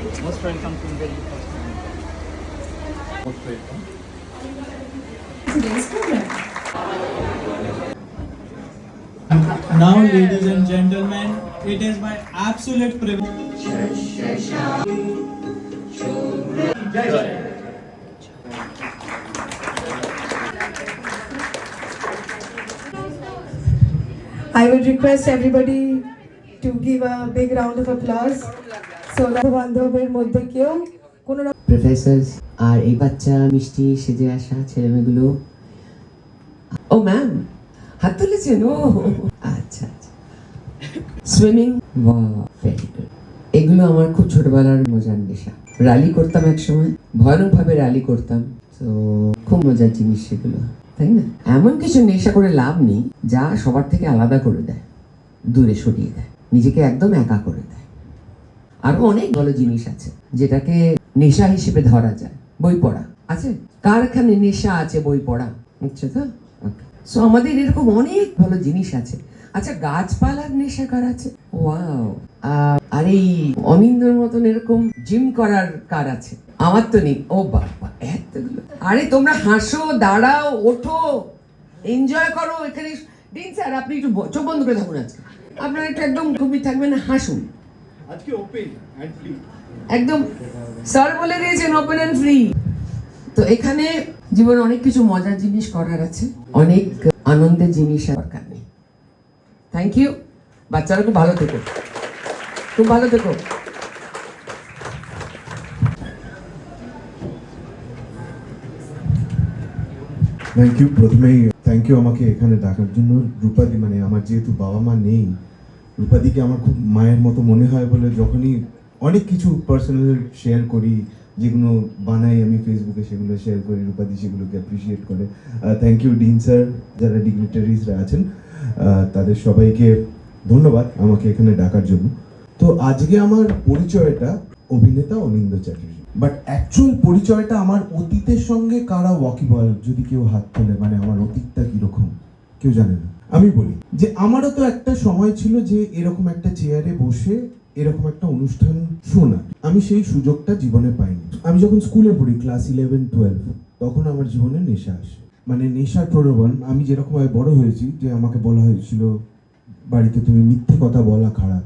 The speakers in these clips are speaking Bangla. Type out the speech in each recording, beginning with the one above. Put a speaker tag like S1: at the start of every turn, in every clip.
S1: Most welcome to very first time. Most welcome.
S2: Today's program.
S3: Now, ladies and gentlemen, it is my absolute privilege.
S2: I would request everybody to give a big round of applause. So that বান্ধবের মধ্যে কেউ কোনো
S4: প্রফেসরস আর এই বাচ্চা মিষ্টি সেজে আসা ছেলেমেয়েগুলো, ও ম্যাম হাত তুলেছেন, ও আচ্ছা আচ্ছা, সুইমিং, ভেরি গুড। এগুলো আমার খুব ছোটবেলার মজার নেশা। র্যালি করতাম এক সময়, ভয়ানকভাবে র্যালি করতাম, তো খুব মজার জিনিস সেগুলো, তাই না? এমন কিছু নেশা করে লাভ নেই যা সবার থেকে আলাদা করে দেয়, দূরে সরিয়ে দেয়, নিজেকে একদম একা করে দেয়। আরো অনেক ভালো জিনিস আছে যেটাকে নেশা হিসেবে ধরা যায়। বই পড়া আছে, কার এখানে নেশা আছে বই পড়া? আচ্ছা, তো সো আমাদের এরকম অনেক ভালো জিনিস আছে। আচ্ছা, গাছপালার নেশা কার আছে? ওয়াও। আর এই অনিন্দর মতন এরকম জিম করার কার আছে? আমার তো নেই। ও বাবা, এতগুলো। আরে তোমরা হাসো, দাঁড়াও, ওঠো, এনজয় করো। এখানে দিন স্যার, আপনি একটু চোখ বন্ধ করে থাকুন। আজকে আপনারা একটু একদম খুবই থাকবেন, হাসুন।
S1: আজকে ওপেন এন্ড ফ্রি,
S4: একদম স্যার বলে দিয়েছেন ওপেন এন্ড ফ্রি। তো এখানে জীবনে অনেক কিছু মজার জিনিস করার আছে, অনেক আনন্দের জিনিস দরকার নেই। Thank you. বাচ্চারা খুব ভালো থেকো, খুব ভালো থেকো।
S5: Thank you. প্রথমেই থ্যাংক ইউ আমাকে এখানে ডাকার জন্য। রূপাদি, মানে আমার যেহেতু বাবা মা নেই, রূপাদিকে আমার খুব মায়ের মতো মনে হয় বলে যখনই অনেক কিছু পার্সোনাল শেয়ার করি, যেগুলো বানাই আমি ফেসবুকে, সেগুলো শেয়ার করি, রূপাদি সেগুলোকে অ্যাপ্রিসিয়েট করে। থ্যাংক ইউ ডিন স্যার, যারা ডিগনিটারিজরা আছেন তাদের সবাইকে ধন্যবাদ আমাকে এখানে ডাকার জন্য। তো আজকে আমার পরিচয়টা অভিনেতা অনিন্দ্য চ্যাটার্জি, বাট অ্যাকচুয়াল পরিচয়টা আমার অতীতের সঙ্গে কারা ওয়াকিবল, যদি কেউ হাত তোলে, মানে আমার অতীতটা কিরকম কেউ জানে না। আমি বলি যে আমারও তো একটা সময় ছিল যে এরকম একটা চেয়ারে বসে এরকম একটা অনুষ্ঠান শোনা, আমি সেই সুযোগটা জীবনে পাইনি। আমি যখন স্কুলে পড়ি, ক্লাস 11-12, তখন আমার জীবনে নেশা আসে, মানে নেশার প্রলোভন। আমি যেরকম বড় হয়েছি, যে আমাকে বলা হয়েছিল বাড়িতে তুমি মিথ্যে কথা বলা খারাপ।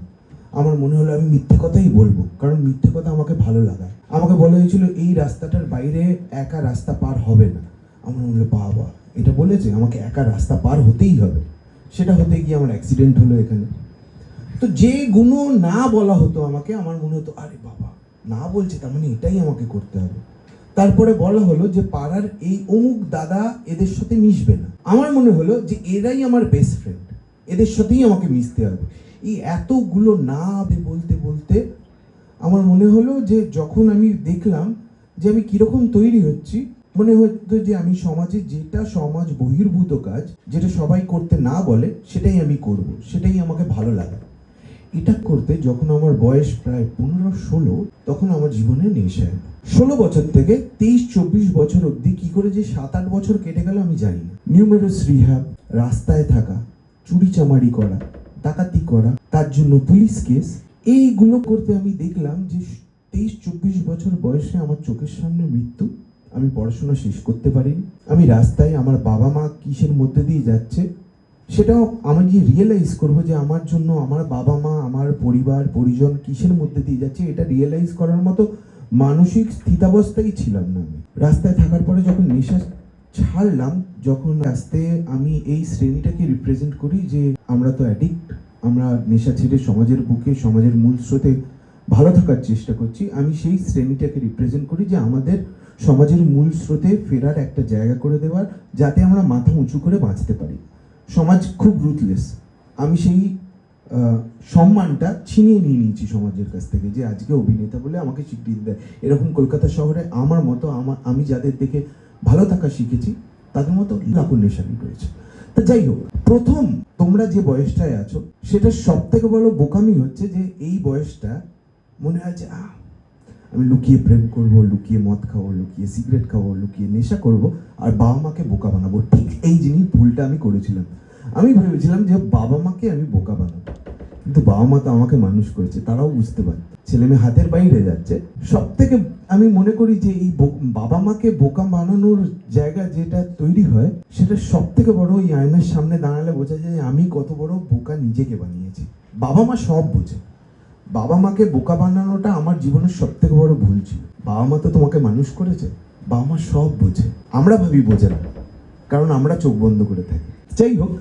S5: আমার মনে হলো আমি মিথ্যে কথাই বলবো, কারণ মিথ্যে কথা আমাকে ভালো লাগায়। আমাকে বলা হয়েছিল এই রাস্তাটার বাইরে একা রাস্তা পার হবে না। আমার মনে হলো বাবা এটা বলেছে, আমাকে একা রাস্তা পার হতেই হবে। সেটা হতে গিয়ে আমার অ্যাক্সিডেন্ট হলো এখানে। তো যে গুণও না বলা হতো আমাকে, আমার মনে হতো আরে বাবা না বলছে, তার মানে এটাই আমাকে করতে হবে। তারপরে বলা হলো যে পাড়ার এই অমুক দাদা এদের সাথে মিশবে না। আমার মনে হলো যে এরাই আমার বেস্ট ফ্রেন্ড, এদের সাথেই আমাকে মিশতে হবে। এই এতগুলো না বলতে বলতে আমার মনে হলো যে যখন আমি দেখলাম যে আমি কিরকম তৈরি হচ্ছি, মনে হতো যে আমি সমাজে যেটা সমাজ বহির্ভূত কাজ, যেটা সবাই করতে না বলে, সেটাই আমি করব, সেটাই আমাকে ভালো লাগে। এটা করতে যখন আমার বয়স প্রায় 15-16, তখন আমার জীবনে নেশা এলো। 16 বছর থেকে 23-24 বছর অবধি কি করে যে 7-8 বছর কেটে গেল আমি জানি না। নিউমেরাস রিহ্যাব, রাস্তায় থাকা, চুরি চামারি করা, ডাকাতি করা, তার জন্য পুলিশ কেস, এইগুলো করতে আমি দেখলাম যে 23-24 বছর বয়সে আমার চোখের সামনে মৃত্যু। আমি পড়াশোনা শেষ করতে পারিনি। আমি রাস্তায় আমার বাবা মা কিসের মধ্যে দিয়ে যাচ্ছে সেটাও আমি গিয়ে রিয়েলাইজ করবো যে আমার জন্য আমার বাবা মা, আমার পরিবার পরিজন কিসের মধ্যে দিয়ে যাচ্ছে, এটা রিয়েলাইজ করার মতো মানসিক স্থিতাবস্থায় ছিলাম না আমি। রাস্তায় থাকার পরে যখন নেশা ছাড়লাম, যখন আস্তে আমি এই শ্রেণীটাকে রিপ্রেজেন্ট করি যে আমরা তো অ্যাডিক্ট, আমরা নেশা ছেড়ে সমাজের বুকে, সমাজের মূল স্রোতে ভালো থাকার চেষ্টা করছি। আমি সেই শ্রেণীটাকে রিপ্রেজেন্ট করি যে আমাদের সমাজের মূল স্রোতে ফেরার একটা জায়গা করে দেওয়ার, যাতে আমরা মাথা উঁচু করে বাঁচতে পারি। সমাজ খুব রুথলেস, আমি সেই সম্মানটা ছিনিয়ে নিয়ে নিয়েছি সমাজের কাছ থেকে, যে আজকে অভিনেতা বলে আমাকে স্বীকৃতি দেয়। এরকম কলকাতা শহরে আমার মতো আমি যাদের দেখে ভালো থাকা শিখেছি, তাদের মতো লাখো নেশানি রয়েছে। তা যাই হোক, প্রথম তোমরা যে বয়সটায় আছো, সেটা সব থেকে বড় বোকামি হচ্ছে যে এই বয়সটা মনে হয় যে আমি লুকিয়ে প্রেম করব, লুকিয়ে মদ খাবো, লুকিয়ে সিগারেট খাবো, লুকিয়ে নেশা করব, আর বাবা মাকে বোকা বানাবো। ঠিক এই জিনিস ভুলটা আমি করেছিলাম। আমি ভেবেছিলাম যে বাবা মাকে আমি বোকা বানাবো, কিন্তু বাবা মা তো আমাকে মানুষ করেছে, তারাও বুঝতে পারে ছেলে মেয়ে হাতের বাইরে যাচ্ছে। সব থেকে আমি মনে করি যে এই বাবা মাকে বোকা বানানোর জায়গা যেটা তৈরি হয়, সেটা সব থেকে বড় ওই আয়নার সামনে দাঁড়ালে বোঝা যায় যে আমি কত বড় বোকা নিজেকে বানিয়েছি। বাবা মা সব বোঝে, বাবা মাকে বোকা বানানোটা আমার জীবনের সব থেকে বড় ভুল ছিল। বাবা মা তো তোমাকে মানুষ করেছে, বাবা মা সব বোঝে, আমরা ভাবি বোঝে না, কারণ আমরা চোখ বন্ধ করে থাকি। যাই হোক,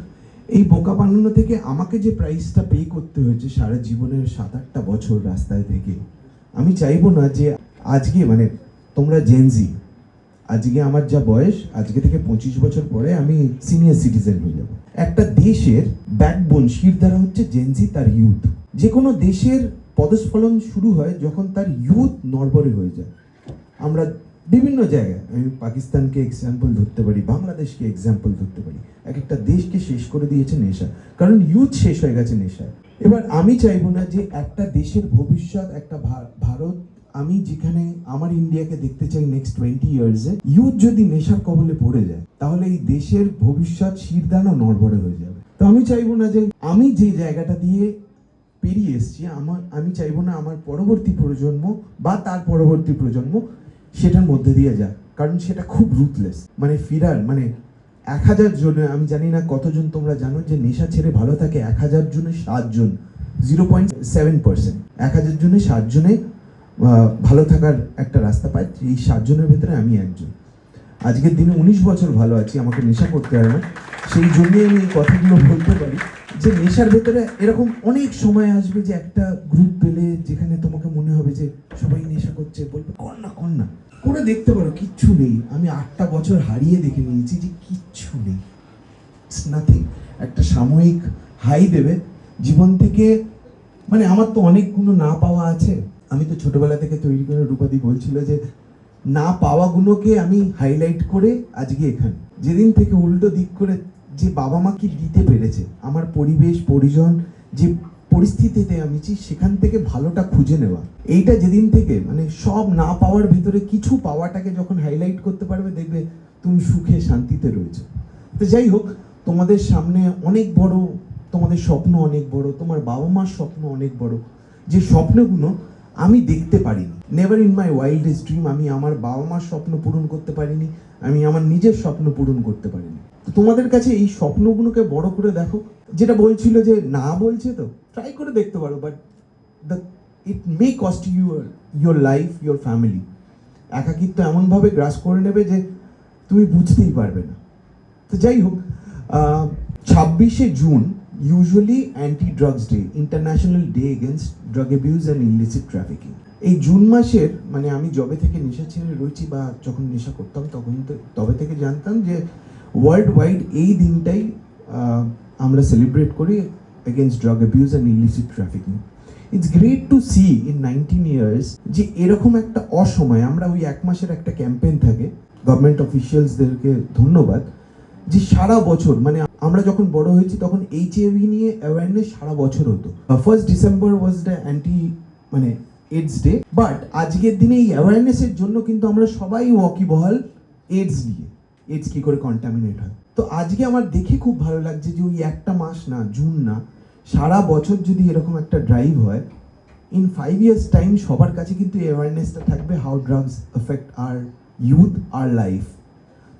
S5: এই বোকা বানানো থেকে আমাকে যে প্রাইসটা পে করতে হয়েছে সারা জীবনের 7-8টা বছর রাস্তায় থেকে, আমি চাইবো না যে আজকে মানে তোমরা জেনজি, আজকে আমার যা বয়স, আজকে থেকে 25 বছর পরে আমি সিনিয়র সিটিজেন হয়ে যাব। একটা দেশের ব্যাকবোন শিরদাঁড়া হচ্ছে জেনজি, তার ইউথ। যে কোনো দেশের পদস্খলন শুরু হয় যখন তার ইউথ নড়বড়ে হয়ে যায়। আমরা বিভিন্ন জায়গায়, আমি পাকিস্তানকে এক্সাম্পল ধরতে পারি, বাংলাদেশকে এক্সাম্পল ধরতে পারি, এক একটা দেশকে শেষ করে দিয়েছে নেশা, কারণ ইউথ শেষ হয়ে গেছে নেশায়। এবার আমি চাইবো না যে একটা দেশের ভবিষ্যৎ, একটা ভারত, আমি যেখানে আমার ইন্ডিয়াকে দেখতে চাই নেক্সট 20 ইয়ার্সে, ইউথ যদি নেশার কবলে পড়ে যায় তাহলে এই দেশের ভবিষ্যৎ শিরদাঁড়া নড়বড়ে হয়ে যাবে। তো আমি চাইবো না যে আমি যে জায়গাটা দিয়ে পেরিয়ে এসেছি, আমি চাইবো না আমার পরবর্তী প্রজন্ম বা তার পরবর্তী প্রজন্ম সেটার মধ্যে দিয়ে যাক, কারণ সেটা খুব রুথলেস। মানে ফিরার মানে 1000 জনে, আমি জানি না কতজন তোমরা জানো যে নেশা ছেড়ে ভালো থাকে 1000 জনে 7 জন, 0.7%। 1000 জনে 7 জনে ভালো থাকার একটা রাস্তা পায়, এই 7 জনের ভেতরে আমি একজন। আজকের দিনে 19 বছর ভালো আছি, আমাকে নেশা করতে হয় না, সেই জন্যই আমি এই কথাগুলো বলতে পারি যে নেশার ভেতরে এরকম অনেক সময় আসবে যে একটা গ্রুপ পেলে যেখানে তোমাকে মনে হবে যে সবাই নেশা করছে, বলবে কর না করে দেখতে পারো, কিচ্ছু নেই। আমি 8টা বছর হারিয়ে দেখে নিয়েছি যে কিচ্ছু নেই, ইটস নাথিং। একটা সাময়িক হাই দেবে জীবন থেকে। মানে আমার তো অনেকগুলো না পাওয়া আছে, আমি তো ছোটবেলা থেকে তৈরি করে, রূপাদি বলছিল যে না পাওয়াগুলোকে আমি হাইলাইট করে আজকে এখানে। যেদিন থেকে উল্টো দিক করে যে বাবা মা কি দিতে পেরেছে, আমার পরিবেশ পরিজন যে পরিস্থিতিতে আমি সেখান থেকে ভালোটা খুঁজে নেওয়া, এইটা যেদিন থেকে মানে সব না পাওয়ার ভিতরে কিছু পাওয়াটাকে যখন হাইলাইট করতে পারবে, দেখবে তুমি সুখে শান্তিতে রয়েছে। তো যাই হোক, তোমাদের সামনে অনেক বড়, তোমাদের স্বপ্ন অনেক বড়, তোমার বাবা মার স্বপ্ন অনেক বড়, যে স্বপ্নগুলো আমি দেখতে পারিনি। Never in my wildest dream আমি আমার বাবা মার স্বপ্ন পূরণ করতে পারিনি, আমি আমার নিজের স্বপ্ন পূরণ করতে পারিনি। তোমাদের কাছে এই স্বপ্নগুলোকে বড় করে দেখো। যেটা বলছিল যে না বলছে, তো ট্রাই করে দেখতে পারো, but it May cost your life, your family. একাকিত্ব এমনভাবে গ্রাস করে নেবে যে তুমি বুঝতেই পারবে না। তো যাই হোক, 26শে June usually anti drugs day, international day against drug abuse and illicit trafficking. এই জুন মাসের মানে আমি যবে থেকে নেশা ছেড়ে রয়েছি বা যখন নেশা করতাম তখন তবে থেকে জানতাম যে ওয়ার্ল্ড ওয়াইড এই দিনটাই আমরা সেলিব্রেট করি against drug abuse and illicit trafficking. It's great to see in 19 years যে এরকম একটা অসময়, আমরা ওই 1 মাসের একটা ক্যাম্পেইন থাকে, গভর্নমেন্ট অফিসিয়ালসদেরকে ধন্যবাদ, যে সারা বছর মানে আমরা যখন বড় হয়েছি তখন HIV নিয়ে অ্যাওয়ারনেস সারা বছর হতো। 1 ডিসেম্বর ওয়াজ দ্য অ্যান্টি মানে এইডস ডে, বাট আজকের দিনে এই অ্যাওয়ারনেসের জন্য কিন্তু আমরা সবাই ওয়াকিবহাল এইডস নিয়ে, এইডস কি করে কন্টামিনেট হয়। তো আজকে আমার দেখে খুব ভালো লাগছে যে ওই একটা মাস না, জুন না, সারা বছর যদি এরকম একটা ড্রাইভ হয়, ইন 5 years টাইম সবার কাছে কিন্তু অ্যাওয়ারনেসটা থাকবে how drugs effect our youth our life.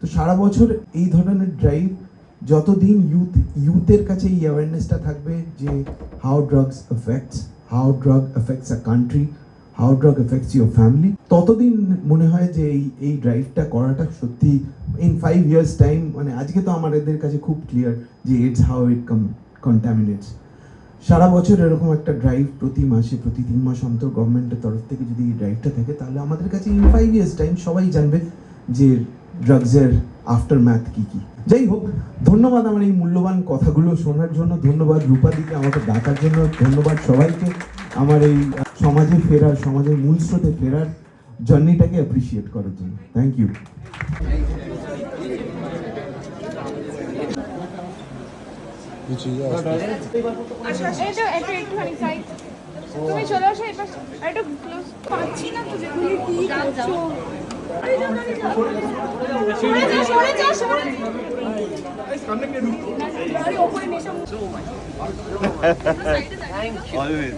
S5: তো সারা বছর এই ধরনের ড্রাইভ, যতদিন ইউথের কাছে এই অ্যাওয়ারনেসটা থাকবে যে how drugs effects a country, how drug effects your family, ততদিন মনে হয় যে এই ড্রাইভটা করাটা সত্যি ইন 5 years টাইম। মানে আজকে তো আমাদের কাছে খুব ক্লিয়ার যে ইটস হাউ ইট কন্টামিনেটস। সারা বছর এরকম একটা ড্রাইভ প্রতি মাসে, প্রতি 3 মাস অন্তর গভর্নমেন্টের তরফ থেকে যদি এই ড্রাইভটা থাকে, তাহলে আমাদের কাছে ইন 5 years টাইম সবাই জানবে যে ড্রাগসের আফটার ম্যাথ কী কী। যাই হোক, ধন্যবাদ আমার এই মূল্যবান কথাগুলো শোনার জন্য, ধন্যবাদ রূপাদিকে আমাকে ডাকার জন্য, ধন্যবাদ সবাইকে আমার এই সমাজে ফেরার, সমাজের মূল স্রোতে ফেরার জার্নিটাকে অ্যাপ্রিসিয়েট করার জন্য। Thank you.
S6: তুমি চলে আসো, একটু ক্লোজ পাচ্ছি না তো, যেগুলি কি করছো
S1: অলওয়েজ